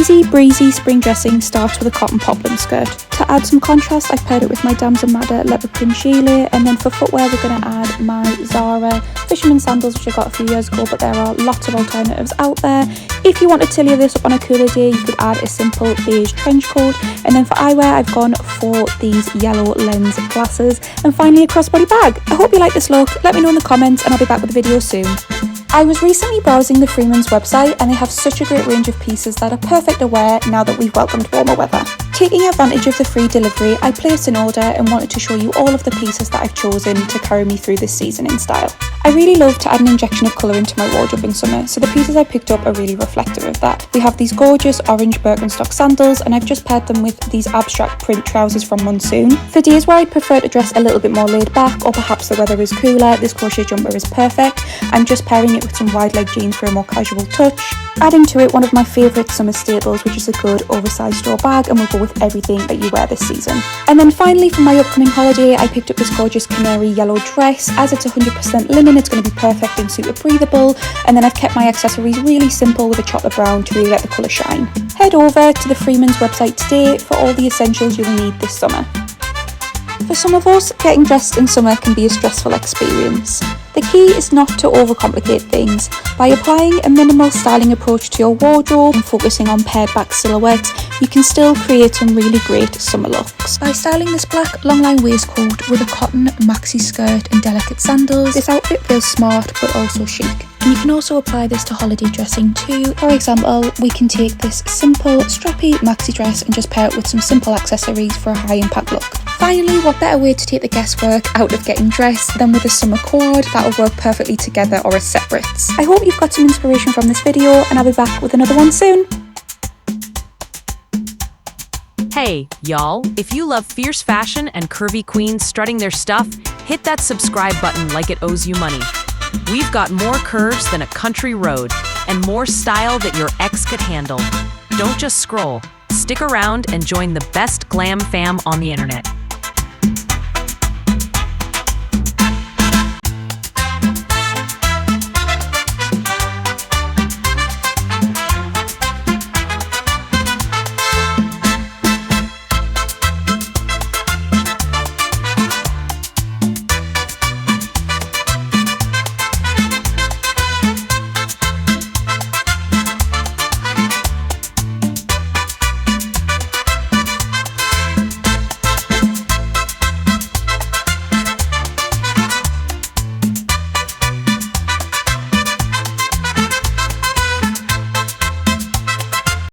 easy breezy spring dressing starts with a cotton poplin skirt. To add some contrast, I've paired it with my Damson Madder leopard print gilet, and then for footwear we're going to add my Zara fisherman sandals, which I got a few years ago, but there are lots of alternatives out there. If you want to tilly this up on a cooler day, you could add a simple beige trench coat. And then for eyewear, I've gone for these yellow lens glasses, and finally a crossbody bag. I hope you like this look. Let me know in the comments and I'll be back with a video soon. I was recently browsing the Freeman's website and they have such a great range of pieces that are perfect to wear now that we've welcomed warmer weather. Taking advantage of the free delivery, I placed an order and wanted to show you all of the pieces that I've chosen to carry me through this season in style. I really love to add an injection of colour into my wardrobe in summer, so the pieces I picked up are really reflective of that. We have these gorgeous orange Birkenstock sandals, and I've just paired them with these abstract print trousers from Monsoon. For days where I'd prefer to dress a little bit more laid back, or perhaps the weather is cooler, this crochet jumper is perfect. I'm just pairing it with some wide leg jeans for a more casual touch. Adding to it one of my favourite summer staples, which is a good oversized straw bag, and will go with everything that you wear this season. And then finally, for my upcoming holiday, I picked up this gorgeous canary yellow dress. As it's 100% linen, it's going to be perfect and super breathable. And then I've kept my accessories really simple with a chocolate brown to really let the colour shine. Head over to the Freeman's website today for all the essentials you'll need this summer. For some of us, getting dressed in summer can be a stressful experience. The key is not to overcomplicate things. By applying a minimal styling approach to your wardrobe and focusing on pared back silhouettes, you can still create some really great summer looks. By styling this black long-line waistcoat with a cotton maxi skirt and delicate sandals, this outfit feels smart but also chic. And you can also apply this to holiday dressing too. For example, we can take this simple strappy maxi dress and just pair it with some simple accessories for a high impact look. Finally, what better way to take the guesswork out of getting dressed than with a summer cord that'll work perfectly together or as separates. I hope you've got some inspiration from this video, and I'll be back with another one soon. Hey, y'all, if you love fierce fashion and curvy queens strutting their stuff, hit that subscribe button like it owes you money. We've got more curves than a country road and more style that your ex could handle. Don't just scroll. Stick around and join the best glam fam on the internet.